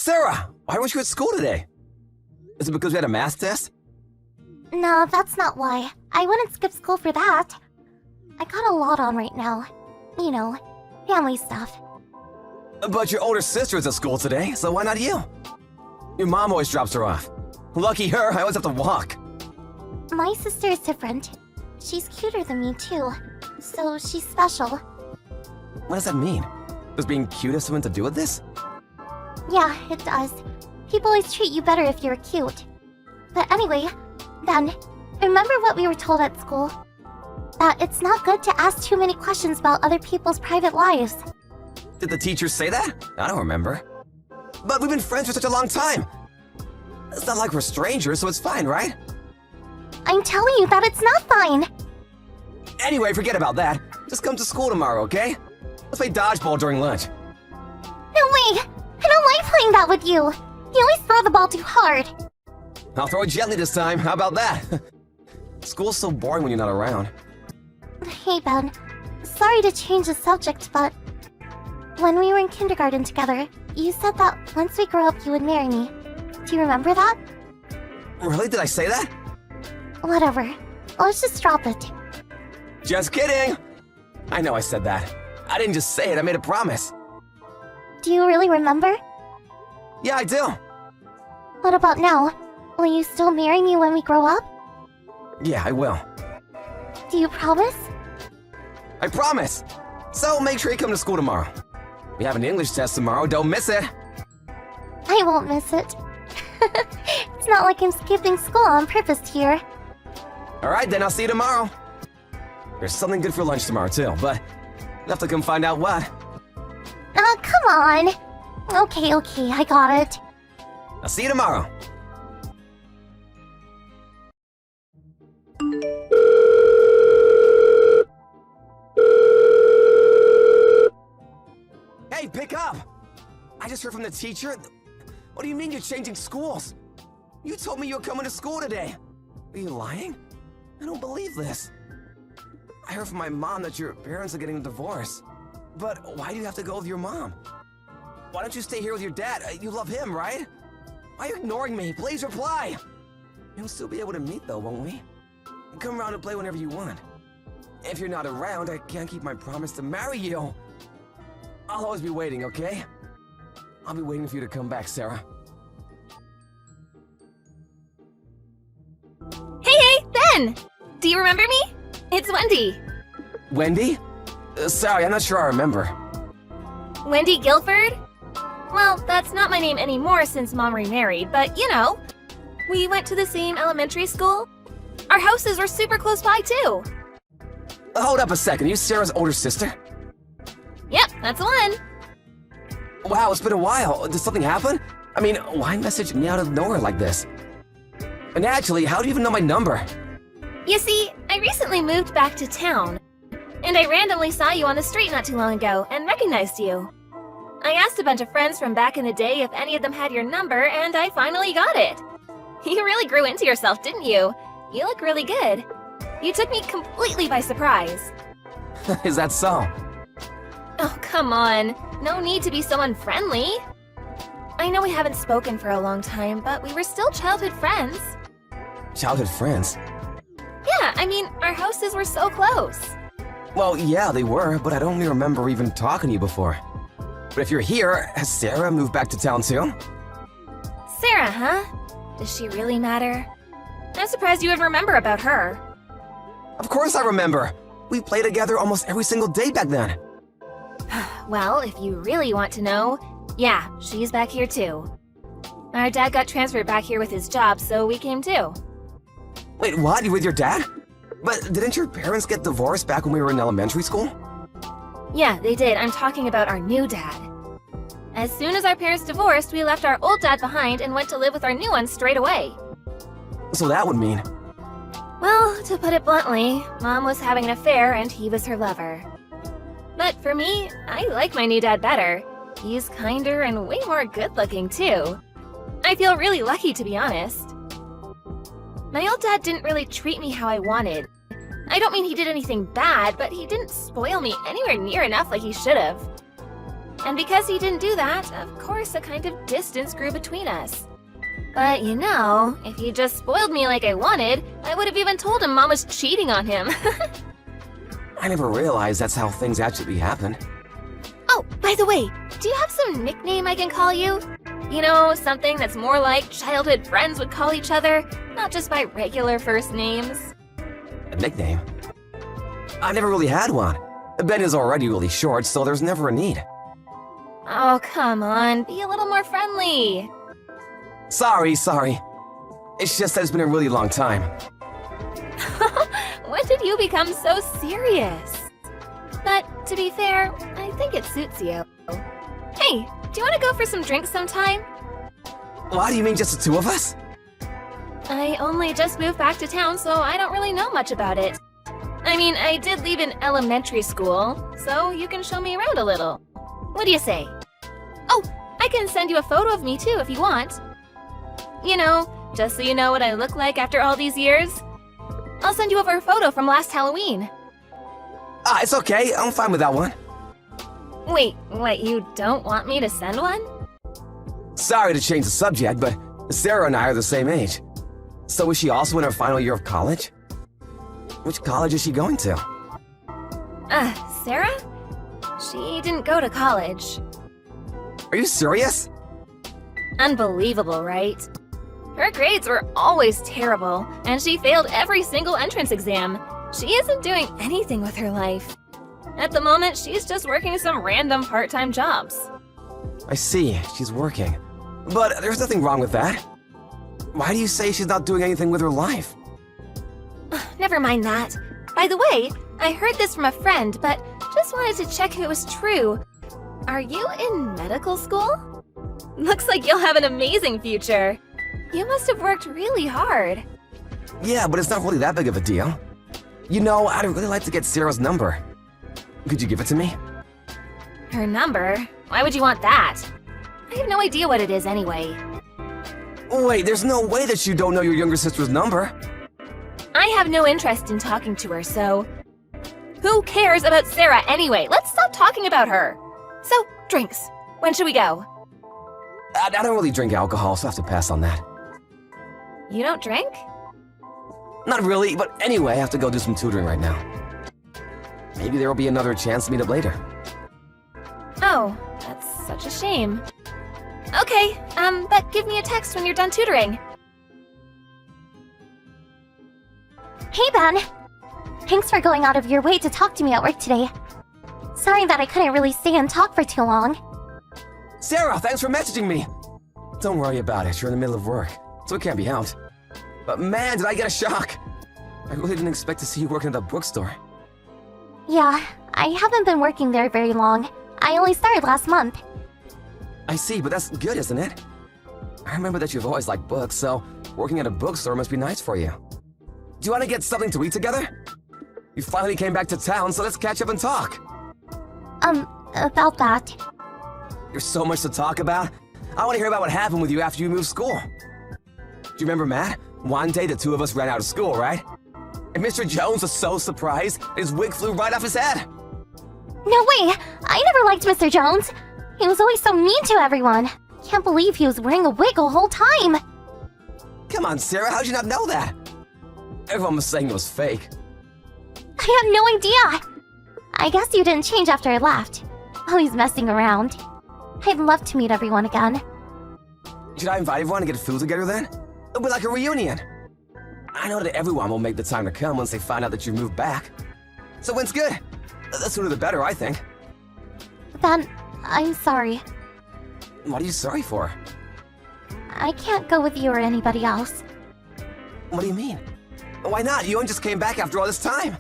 Sarah, why weren't you at school today? Is it because we had a math test? No, that's not why. I wouldn't skip school for that. I got a lot on right now. You know, family stuff. But your older sister is at school today, so why not you? Your mom always drops her off. Lucky her, I always have to walk. My sister is different. She's cuter than me too, so she's special. What does that mean? Does being cute have something to do with this? Yeah, it does. People always treat you better if you're cute. But anyway, then, remember what we were told at school? That it's not good to ask too many questions about other people's private lives. Did the teacher say that? I don't remember. But we've been friends for such a long time. It's not like we're strangers, so it's fine, right? I'm telling you that it's not fine. Anyway, forget about that. Just come to school tomorrow, okay? Let's play dodgeball during lunch. No way! I don't like playing that with you. You always throw the ball too hard. I'll throw it gently this time. How about that? School's so boring when you're not around. Hey, Ben. Sorry to change the subject, but when we were in kindergarten together, you said that once we grow up, you would marry me. Do you remember that? Really? Did I say that? Whatever. Let's just drop it. Just kidding! I know I said that. I didn't just say it, I made a promise. Do you really remember? Yeah, I do. What about now? Will you still marry me when we grow up? Yeah, I will. Do you promise? I promise! So make sure you come to school tomorrow. We have an English test tomorrow, don't miss it! I won't miss it. It's not like I'm skipping school on purpose here. Alright, then I'll see you tomorrow. There's something good for lunch tomorrow, too, but you'll have to come find out what. Oh, come on. Okay, I got it. I'll see you tomorrow. Hey, pick up! I just heard from the teacher. What do you mean you're changing schools? You told me you were coming to school today. Are you lying? I don't believe this. I heard from my mom that your parents are getting a divorce. But why do you have to go with your mom? Why don't you stay here with your dad? You love him, right? Why are you ignoring me? Please reply! We'll still be able to meet though, won't we? Come around and play whenever you want. If you're not around, I can't keep my promise to marry you. I'll always be waiting, okay? I'll be waiting for you to come back, Sarah. Hey, Ben! Do you remember me? It's Wendy. Wendy? Sorry, I'm not sure I remember. Wendy Guilford? Well, that's not my name anymore since Mom remarried, but you know. We went to the same elementary school. Our houses were super close by, too. Hold up a second, are you Sarah's older sister? Yep, that's the one. Wow, it's been a while. Did something happen? I mean, why message me out of nowhere like this? And actually, how do you even know my number? You see, I recently moved back to town, and I randomly saw you on the street not too long ago and recognized you. I asked a bunch of friends from back in the day if any of them had your number, and I finally got it. You really grew into yourself, didn't you? You look really good. You took me completely by surprise. Is that so? Oh, come on. No need to be so unfriendly. I know we haven't spoken for a long time, but we were still childhood friends. Childhood friends? Yeah, I mean, our houses were so close. Well, yeah, they were, but I don't really remember even talking to you before. But if you're here, has Sarah moved back to town too? Sarah, huh? Does she really matter? I'm surprised you would remember about her. Of course I remember! We played together almost every single day back then. Well, if you really want to know, yeah, she's back here too. Our dad got transferred back here with his job, so we came too. Wait, what? You with your dad? But didn't your parents get divorced back when we were in elementary school? Yeah, they did. I'm talking about our new dad. As soon as our parents divorced, we left our old dad behind and went to live with our new one straight away. So that would mean... Well, to put it bluntly, Mom was having an affair and he was her lover. But for me, I like my new dad better. He's kinder and way more good-looking, too. I feel really lucky, to be honest. My old dad didn't really treat me how I wanted. I don't mean he did anything bad, but he didn't spoil me anywhere near enough like he should have. And because he didn't do that, of course a kind of distance grew between us. But you know, if he just spoiled me like I wanted, I would have even told him Mom was cheating on him. I never realized that's how things actually happen. Oh, by the way, do you have some nickname I can call you? You know, something that's more like childhood friends would call each other, not just by regular first names. A nickname? I never really had one. Ben is already really short, so there's never a need. Oh, come on, be a little more friendly. Sorry. It's just that it's been a really long time. When did you become so serious? But to be fair, I think it suits you. Hey, do you want to go for some drinks sometime? Why do you mean just the two of us? I only just moved back to town, so I don't really know much about it. I mean, I did leave in elementary school, so you can show me around a little. What do you say? Oh, I can send you a photo of me too if you want. You know, just so you know what I look like after all these years. I'll send you over a photo from last Halloween. It's okay. I'm fine with that one. Wait, what, you don't want me to send one? Sorry to change the subject, but Sarah and I are the same age. So is she also in her final year of college? Which college is she going to? Sarah? She didn't go to college. Are you serious? Unbelievable, right? Her grades were always terrible, and she failed every single entrance exam. She isn't doing anything with her life. At the moment, she's just working some random part-time jobs. I see. She's working. But there's nothing wrong with that. Why do you say she's not doing anything with her life? Never mind that. By the way, I heard this from a friend, but just wanted to check if it was true. Are you in medical school? Looks like you'll have an amazing future. You must have worked really hard. Yeah, but it's not really that big of a deal. You know, I'd really like to get Sarah's number. Could you give it to me? Her number? Why would you want that? I have no idea what it is anyway. Wait, there's no way that you don't know your younger sister's number. I have no interest in talking to her, so... Who cares about Sarah anyway? Let's stop talking about her. So, drinks. When should we go? I don't really drink alcohol, so I have to pass on that. You don't drink? Not really, but anyway, I have to go do some tutoring right now. Maybe there will be another chance to meet up later. Oh, that's such a shame. Okay, but give me a text when you're done tutoring. Hey, Ben. Thanks for going out of your way to talk to me at work today. Sorry that I couldn't really stay and talk for too long. Sarah, thanks for messaging me. Don't worry about it, you're in the middle of work, so it can't be helped. But man, did I get a shock. I really didn't expect to see you working at the bookstore. Yeah, I haven't been working there very long. I only started last month. I see, but that's good, isn't it? I remember that you've always liked books, so working at a bookstore must be nice for you. Do you want to get something to eat together? You finally came back to town, so let's catch up and talk. About that. There's so much to talk about. I want to hear about what happened with you after you moved school. Do you remember Matt? One day the two of us ran out of school, right? And Mr. Jones was so surprised, his wig flew right off his head. No way! I never liked Mr. Jones! He was always so mean to everyone. Can't believe he was wearing a wig the whole time! Come on, Sarah, how'd you not know that? Everyone was saying it was fake. I have no idea! I guess you didn't change after I left. Always messing around. I'd love to meet everyone again. Should I invite everyone to get food together then? It'll be like a reunion. I know that everyone will make the time to come once they find out that you moved back. So when's good? The sooner the better, I think. Ben, I'm sorry. What are you sorry for? I can't go with you or anybody else. What do you mean? Why not? You only just came back after all this time.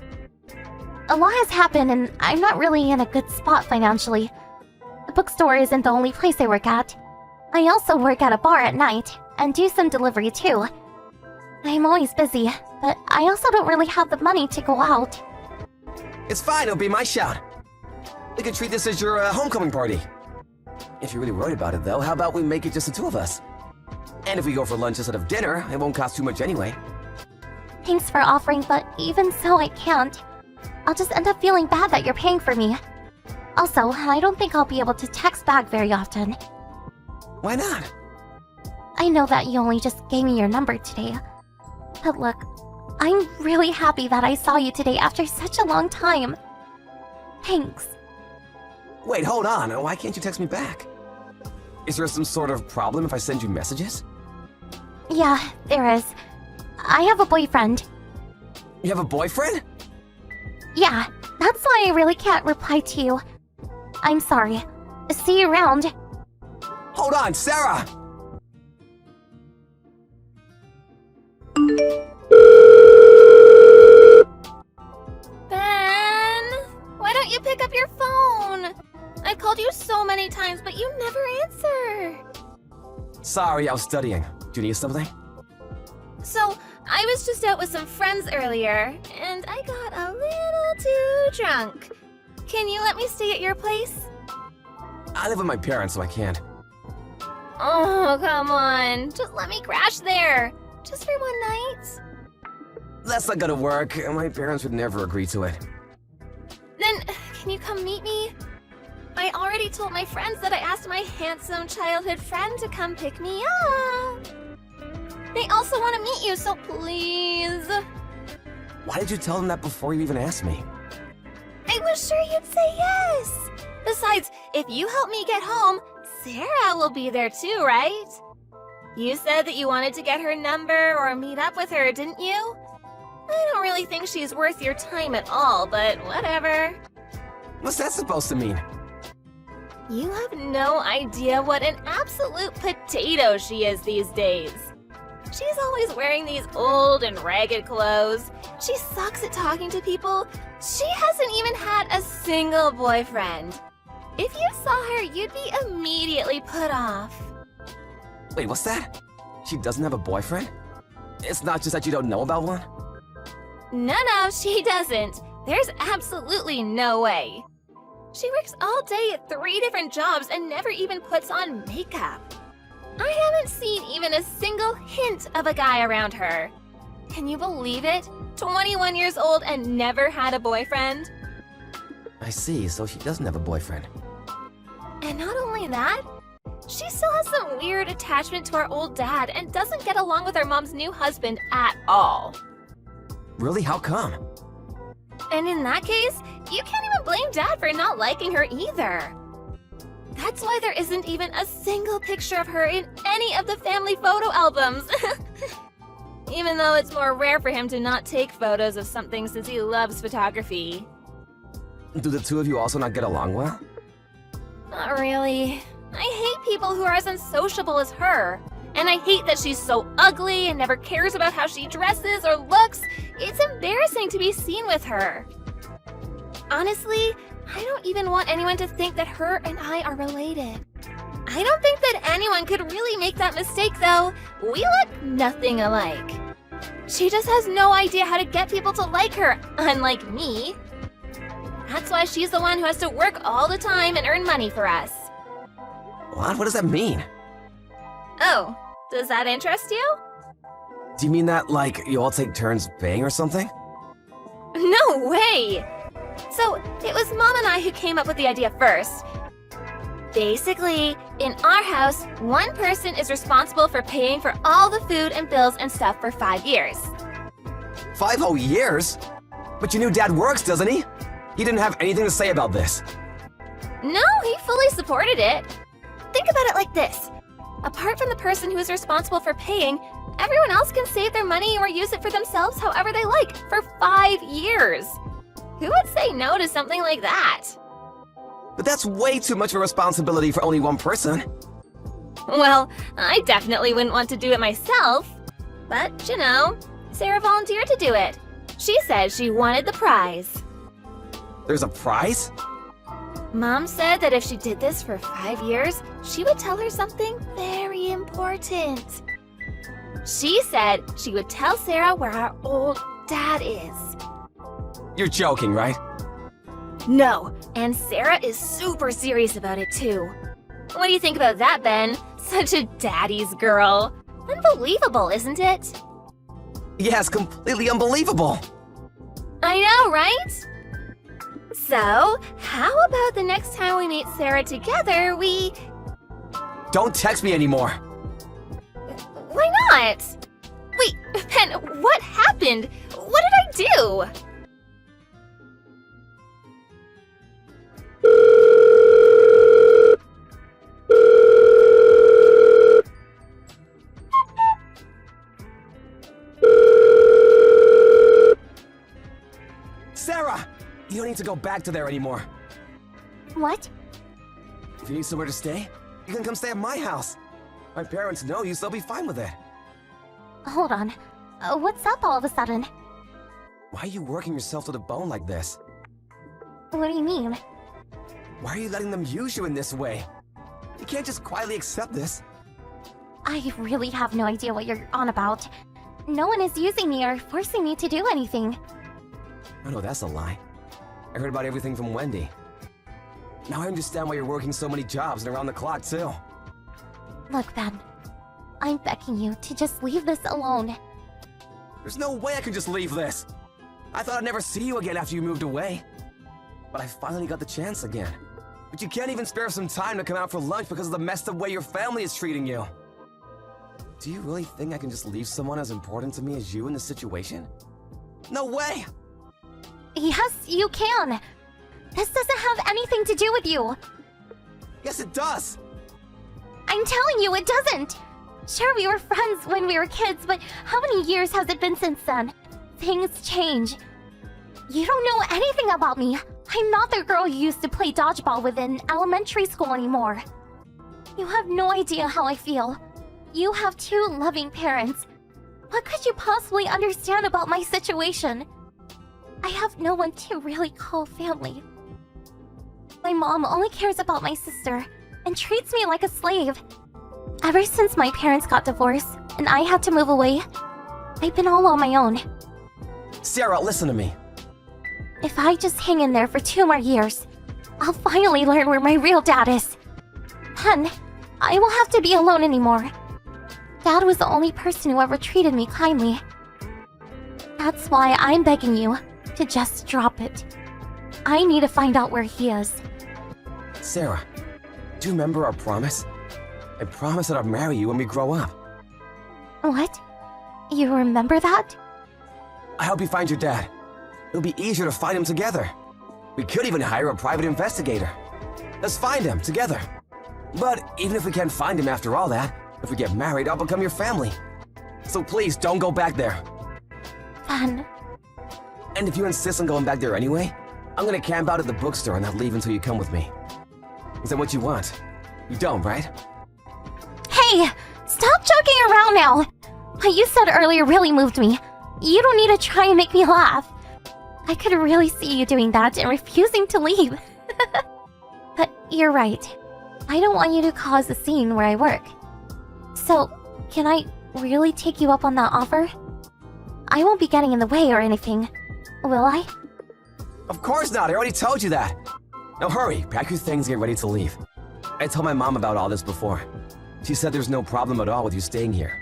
A lot has happened and I'm not really in a good spot financially. The bookstore isn't the only place I work at. I also work at a bar at night and do some delivery too. I'm always busy, but I also don't really have the money to go out. It's fine, it'll be my shout. We could treat this as your homecoming party. If you're really worried about it though, how about we make it just the two of us? And if we go for lunch instead of dinner, it won't cost too much anyway. Thanks for offering, but even so I can't. I'll just end up feeling bad that you're paying for me. Also, I don't think I'll be able to text back very often. Why not? I know that you only just gave me your number today. But look, I'm really happy that I saw you today after such a long time. Thanks. Wait, hold on. Why can't you text me back? Is there some sort of problem if I send you messages? Yeah, there is. I have a boyfriend. You have a boyfriend? Yeah, that's why I really can't reply to you. I'm sorry. See you around. Hold on, Sarah! Ben! Why don't you pick up your phone? I called you so many times, but you never answer. Sorry, I was studying. Do you need something? So, I was just out with some friends earlier, and I got a little too drunk. Can you let me stay at your place? I live with my parents, so I can't. Oh, come on. Just let me crash there. Just for one night. That's not gonna work. My parents would never agree to it. Then, can you come meet me? I already told my friends that I asked my handsome childhood friend to come pick me up. They also want to meet you, so please. Why did you tell them that before you even asked me? I was sure you'd say yes. Besides, if you help me get home, Sarah will be there too, right? You said that you wanted to get her number or meet up with her, didn't you? I don't really think she's worth your time at all, but whatever. What's that supposed to mean? You have no idea what an absolute potato she is these days. She's always wearing these old and ragged clothes. She sucks at talking to people. She hasn't even had a single boyfriend. If you saw her, you'd be immediately put off. Wait, what's that? She doesn't have a boyfriend? It's not just that you don't know about one? No, she doesn't. There's absolutely no way. She works all day at 3 different jobs and never even puts on makeup. I haven't seen even a single hint of a guy around her. Can you believe it? 21 years old and never had a boyfriend? I see, so she doesn't have a boyfriend. And not only that, she still has some weird attachment to our old dad and doesn't get along with our mom's new husband at all. Really? How come? And in that case, you can't even blame Dad for not liking her either. That's why there isn't even a single picture of her in any of the family photo albums. Even though it's more rare for him to not take photos of something since he loves photography. Do the two of you also not get along well? Not really. I hate people who are as unsociable as her. And I hate that she's so ugly and never cares about how she dresses or looks. It's embarrassing to be seen with her. Honestly, I don't even want anyone to think that her and I are related. I don't think that anyone could really make that mistake, though. We look nothing alike. She just has no idea how to get people to like her, unlike me. That's why she's the one who has to work all the time and earn money for us. What? What does that mean? Oh, does that interest you? Do you mean that, like, you all take turns paying or something? No way! So, it was Mom and I who came up with the idea first. Basically, in our house, one person is responsible for paying for all the food and bills and stuff for 5 years. 5 whole years? But your new dad works, doesn't he? He didn't have anything to say about this. No, he fully supported it. Think about it like this. Apart from the person who is responsible for paying, everyone else can save their money or use it for themselves however they like for 5 years. Who would say no to something like that? But that's way too much of a responsibility for only one person. Well, I definitely wouldn't want to do it myself. But, you know, Sarah volunteered to do it. She said she wanted the prize. There's a prize? Mom said that if she did this for 5 years, she would tell her something very important. She said she would tell Sarah where our old dad is. You're joking, right? No, and Sarah is super serious about it too. What do you think about that, Ben? Such a daddy's girl. Unbelievable, isn't it? Yeah, it's completely unbelievable. I know, right? So, how about the next time we meet Sarah together, we... Don't text me anymore. Why not? Wait, Ben, what happened? What did I do? Sarah! You don't need to go back to there anymore. What? If you need somewhere to stay, you can come stay at my house. My parents know you, so they'll be fine with it. Hold on. What's up all of a sudden? Why are you working yourself to the bone like this? What do you mean? Why are you letting them use you in this way? You can't just quietly accept this. I really have no idea what you're on about. No one is using me or forcing me to do anything. Oh no, that's a lie. I heard about everything from Wendy. Now I understand why you're working so many jobs and around the clock too. Look, Ben. I'm begging you to just leave this alone. There's no way I can just leave this. I thought I'd never see you again after you moved away. But I finally got the chance again. But you can't even spare some time to come out for lunch because of the messed up way your family is treating you. Do you really think I can just leave someone as important to me as you in this situation? No way! Yes, you can. This doesn't have anything to do with you. Yes, it does! I'm telling you, it doesn't. Sure, we were friends when we were kids, but how many years has it been since then? Things change. You don't know anything about me. I'm not the girl you used to play dodgeball with in elementary school anymore. You have no idea how I feel. You have two loving parents. What could you possibly understand about my situation? I have no one to really call family. My mom only cares about my sister and treats me like a slave. Ever since my parents got divorced and I had to move away, I've been all on my own. Sarah, listen to me. If I just hang in there for 2 more years, I'll finally learn where my real dad is. Then, I won't have to be alone anymore. Dad was the only person who ever treated me kindly. That's why I'm begging you to just drop it. I need to find out where he is. Sarah, do you remember our promise? I promised that I'd marry you when we grow up. What? You remember that? I hope you find your dad. It'll be easier to find him together. We could even hire a private investigator. Let's find him together. But even if we can't find him after all that, if we get married, I'll become your family. So please, don't go back there. Ben, And if you insist on going back there anyway, I'm gonna camp out at the bookstore and not leave until you come with me. Is that what you want? You don't, right? hey! Stop joking around now! What you said earlier really moved me. You don't need to try and make me laugh. I could really see you doing that and refusing to leave. But you're right. I don't want you to cause a scene where I work. So, can I really take you up on that offer? I won't be getting in the way or anything, will I? Of course not, I already told you that. Now hurry, pack your things and get ready to leave. I told my mom about all this before. She said there's no problem at all with you staying here.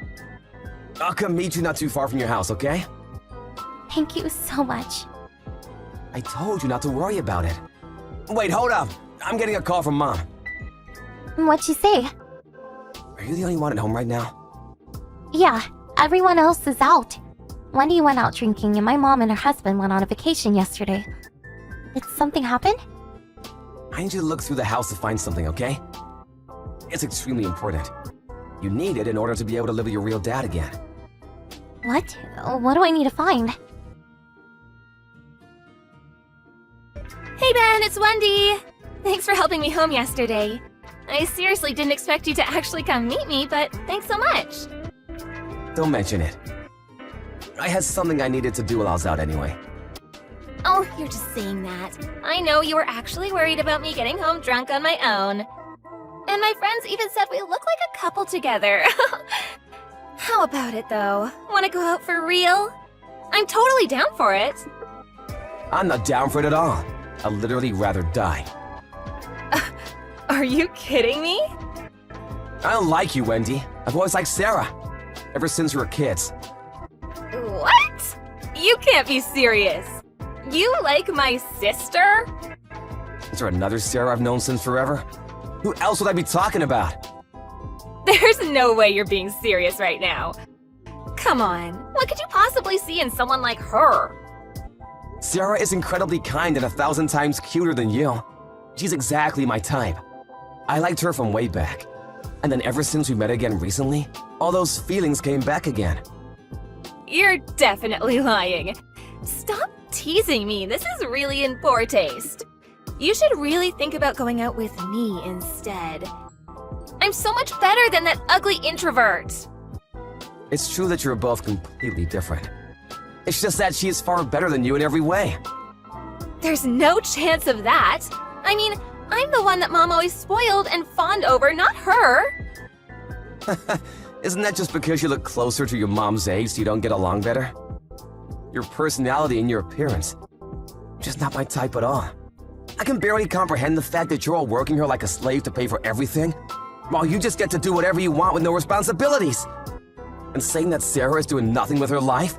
I'll come meet you not too far from your house, okay? Thank you so much. I told you not to worry about it. Wait, hold up. I'm getting a call from Mom. What'd she say? Are you the only one at home right now? Yeah, everyone else is out. Wendy went out drinking and my mom and her husband went on a vacation yesterday. Did something happen? I need you to look through the house to find something, okay? It's extremely important. You need it in order to be able to live with your real dad again. What? What do I need to find? Hey Ben, it's Wendy! Thanks for helping me home yesterday. I seriously didn't expect you to actually come meet me, but thanks so much. Don't mention it. I had something I needed to do while I was out anyway. Oh, you're just saying that. I know you were actually worried about me getting home drunk on my own. And my friends even said we look like a couple together. How about it, though? Want to go out for real? I'm totally down for it. I'm not down for it at all. I'd literally rather die. Are you kidding me? I don't like you, Wendy. I've always liked Sarah. Ever since we were kids. What? You can't be serious. You like my sister? after another Sarah I've known since forever? Who else would I be talking about? There's no way you're being serious right now. Come on, what could you possibly see in someone like her? Sarah is incredibly kind and 1,000 times cuter than you. She's exactly my type. I liked her from way back. And then ever since we met again recently, all those feelings came back again. You're definitely lying. Stop teasing me, this is really in poor taste. You should really think about going out with me instead. I'm so much better than that ugly introvert. It's true that you're both completely different. It's just that she is far better than you in every way. There's no chance of that. I mean, I'm the one that Mom always spoiled and fawned over, not her. Isn't that just because you look closer to your mom's age so you don't get along better? Your personality and your appearance. Just not my type at all. I can barely comprehend the fact that you're all working her like a slave to pay for everything, while you just get to do whatever you want with no responsibilities. And saying that Sarah is doing nothing with her life?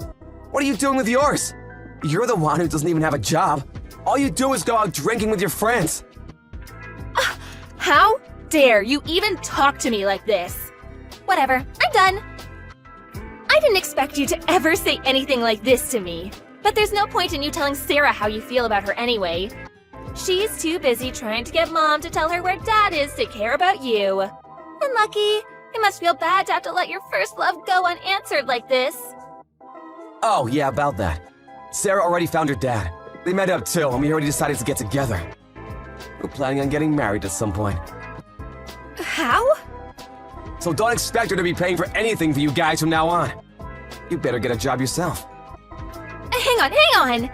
What are you doing with yours? You're the one who doesn't even have a job. All you do is go out drinking with your friends. How dare you even talk to me like this? Whatever, I'm done. I didn't expect you to ever say anything like this to me, but there's no point in you telling Sarah how you feel about her anyway. She's too busy trying to get Mom to tell her where Dad is to care about you. Unlucky. It must feel bad to have to let your first love go unanswered like this. Oh, yeah, about that. Sarah already found her dad. They met up too, and we already decided to get together. We're planning on getting married at some point. How? So don't expect her to be paying for anything for you guys from now on. You better get a job yourself. Hang on!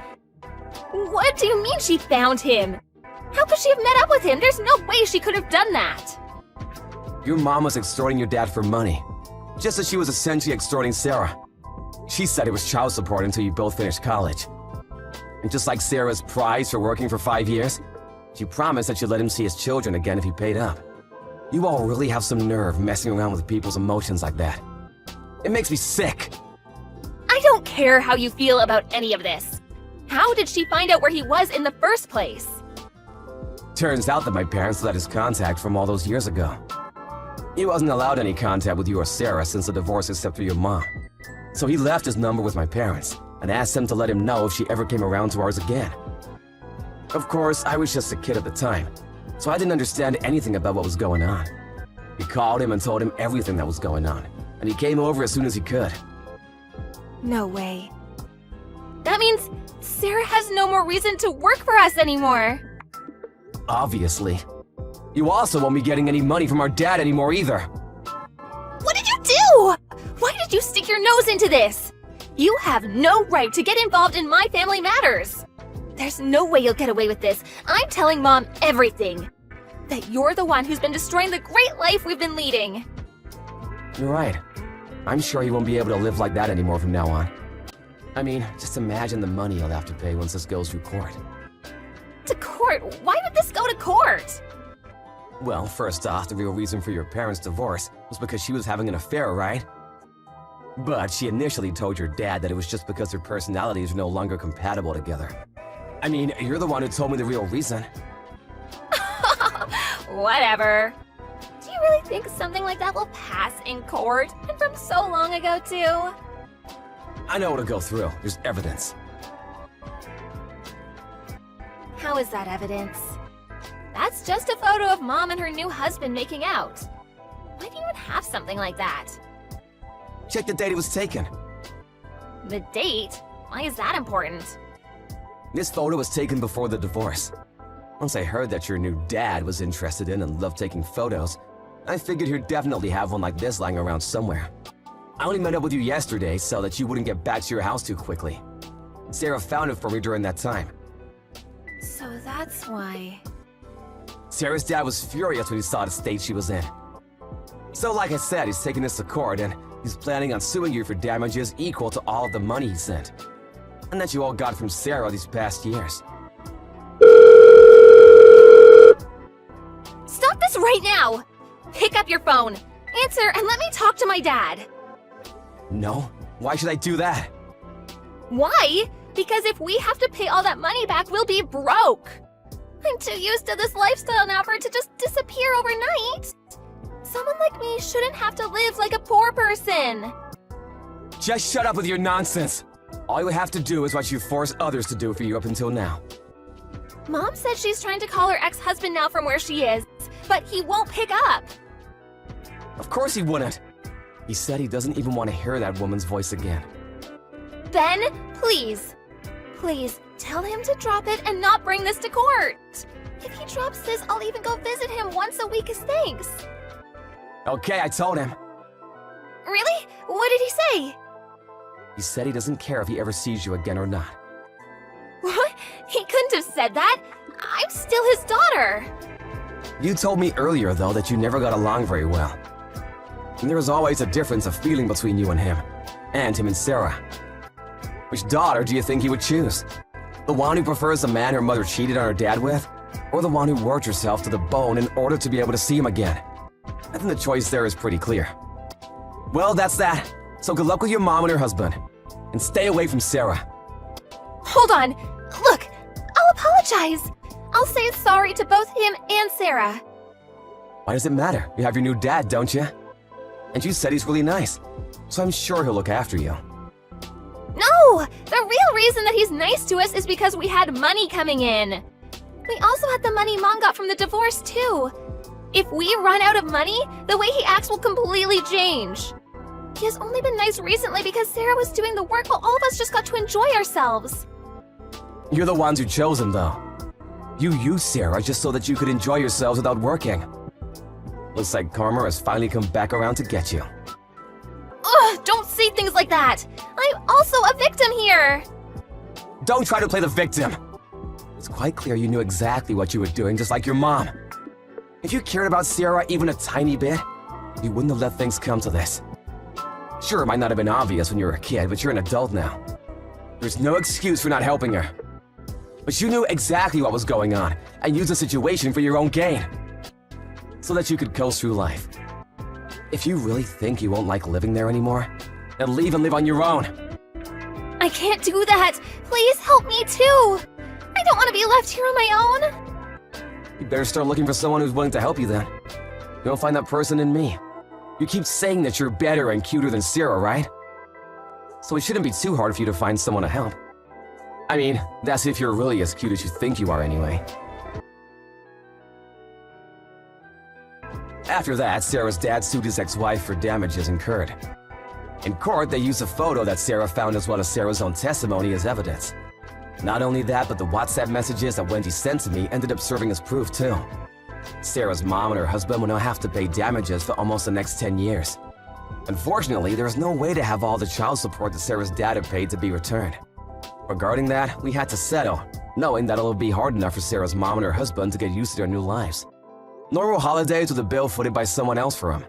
What do you mean she found him? How could she have met up with him? There's no way she could have done that. Your mom was extorting your dad for money, just as she was essentially extorting Sarah. She said it was child support until you both finished college. And just like Sarah's prize for working for 5 years, she promised that she'd let him see his children again if he paid up. You all really have some nerve messing around with people's emotions like that. It makes me sick. I don't care how you feel about any of this. How did she find out where he was in the first place? Turns out that my parents let his contact from all those years ago. He wasn't allowed any contact with you or Sarah since the divorce except for your mom. So he left his number with my parents and asked them to let him know if she ever came around to ours again. Of course, I was just a kid at the time, so I didn't understand anything about what was going on. He called him and told him everything that was going on, and he came over as soon as he could. No way. That means Sarah has no more reason to work for us anymore. Obviously. You also won't be getting any money from our dad anymore either. What did you do? Why did you stick your nose into this? You have no right to get involved in my family matters. There's no way you'll get away with this. I'm telling Mom everything. That you're the one who's been destroying the great life we've been leading. You're right. I'm sure he won't be able to live like that anymore from now on. I mean, just imagine the money he'll have to pay once this goes through court. To court? Why would this go to court? Well, first off, the real reason for your parents' divorce was because she was having an affair, right? But she initially told your dad that it was just because their personalities were no longer compatible together. I mean, you're the one who told me the real reason. Whatever. Do you really think something like that will pass in court? And from so long ago, too? I know it'll go through. There's evidence. How is that evidence? That's just a photo of Mom and her new husband making out. Why do you even have something like that? Check the date it was taken. The date? Why is that important? This photo was taken before the divorce. Once I heard that your new dad was interested in and loved taking photos, I figured he'd definitely have one like this lying around somewhere. I only met up with you yesterday so that you wouldn't get back to your house too quickly. Sarah found it for me during that time. So that's why... Sarah's dad was furious when he saw the state she was in. So like I said, he's taking this to court and he's planning on suing you for damages equal to all of the money he sent. And that you all got from Sarah these past years. Stop this right now! Pick up your phone, answer, and let me talk to my dad. No? Why should I do that? Why? Because if we have to pay all that money back, we'll be broke. I'm too used to this lifestyle now for it to just disappear overnight. Someone like me shouldn't have to live like a poor person. Just shut up with your nonsense. All you have to do is what you force others to do for you up until now. Mom said she's trying to call her ex-husband now from where she is, but he won't pick up. Of course he wouldn't. He said he doesn't even want to hear that woman's voice again. Ben, please. Please, tell him to drop it and not bring this to court. If he drops this, I'll even go visit him once a week as thanks. Okay, I told him. Really? What did he say? He said he doesn't care if he ever sees you again or not. What? He couldn't have said that. I'm still his daughter. You told me earlier, though, that you never got along very well. And there was always a difference of feeling between you and him and Sarah. Which daughter do you think he would choose? The one who prefers the man her mother cheated on her dad with? Or the one who worked herself to the bone in order to be able to see him again? I think the choice there is pretty clear. Well, that's that. So good luck with your mom and her husband. And stay away from Sarah. Hold on. Look, I'll apologize. I'll say sorry to both him and Sarah. Why does it matter? You have your new dad, don't you? And you said he's really nice. So I'm sure he'll look after you. No! The real reason that he's nice to us is because we had money coming in. We also had the money Mom got from the divorce, too. If we run out of money, the way he acts will completely change. He has only been nice recently because Sarah was doing the work while all of us just got to enjoy ourselves. You're the ones who chose him, though. You used Sarah just so that you could enjoy yourselves without working. Looks like karma has finally come back around to get you. Ugh, don't say things like that. I'm also a victim here. Don't try to play the victim. It's quite clear you knew exactly what you were doing, just like your mom. If you cared about Sarah even a tiny bit, you wouldn't have let things come to this. Sure, it might not have been obvious when you were a kid, but you're an adult now. There's no excuse for not helping her. But you knew exactly what was going on, and used the situation for your own gain. So that you could coast through life. If you really think you won't like living there anymore, then leave and live on your own. I can't do that. Please help me too. I don't want to be left here on my own. You better start looking for someone who's willing to help you then. You'll find that person in me. You keep saying that you're better and cuter than Sarah, right? So it shouldn't be too hard for you to find someone to help. I mean, that's if you're really as cute as you think you are anyway. After that, Sarah's dad sued his ex-wife for damages incurred. In court, they used a photo that Sarah found as well as Sarah's own testimony as evidence. Not only that, but the WhatsApp messages that Wendy sent to me ended up serving as proof too. Sarah's mom and her husband will now have to pay damages for almost the next 10 years. Unfortunately, there is no way to have all the child support that Sarah's dad had paid to be returned. Regarding that, we had to settle, knowing that it'll be hard enough for Sarah's mom and her husband to get used to their new lives. Normal holidays with a bill footed by someone else for them.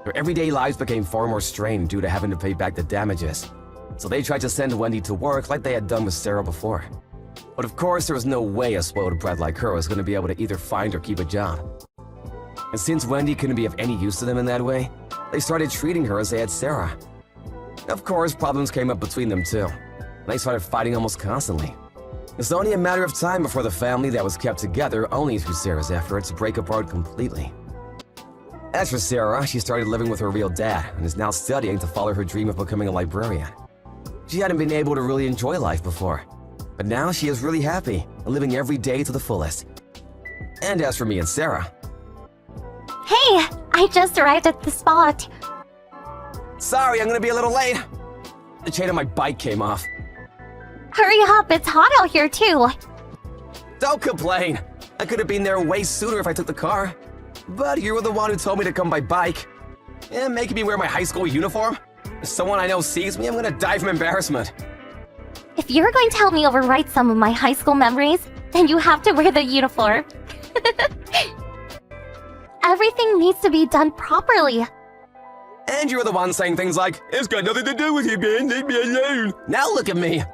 Their everyday lives became far more strained due to having to pay back the damages. So they tried to send Wendy to work like they had done with Sarah before. But of course, there was no way a spoiled brat like her was going to be able to either find or keep a job. And since Wendy couldn't be of any use to them in that way, they started treating her as they had Sarah. Of course, problems came up between them too. They started fighting almost constantly. It's only a matter of time before the family that was kept together only through Sarah's efforts break apart completely. As for Sarah, she started living with her real dad and is now studying to follow her dream of becoming a librarian. She hadn't been able to really enjoy life before, but now she is really happy and living every day to the fullest. And as for me and Sarah... Hey, I just arrived at the spot. Sorry, I'm gonna be a little late. The chain on my bike came off. Hurry up, it's hot out here too. Don't complain. I could have been there way sooner if I took the car. But you were the one who told me to come by bike. And making me wear my high school uniform? If someone I know sees me, I'm gonna die from embarrassment. If you're going to help me overwrite some of my high school memories, then you have to wear the uniform. Everything needs to be done properly. And you were the one saying things like, "It's got nothing to do with you, man. Leave me alone." Now look at me.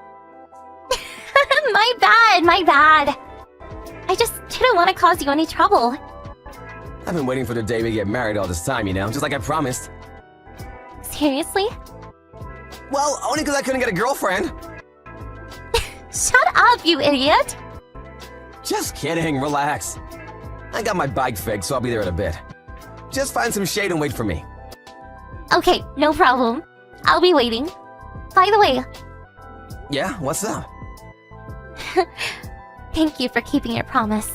My bad. I just didn't want to cause you any trouble. I've been waiting for the day we get married all this time, you know, just like I promised. Seriously? Well, only because I couldn't get a girlfriend. Shut up, you idiot! Just kidding, relax. I got my bike fixed, so I'll be there in a bit. Just find some shade and wait for me. Okay, no problem. I'll be waiting. By the way, Yeah, what's up? thank you for keeping your promise.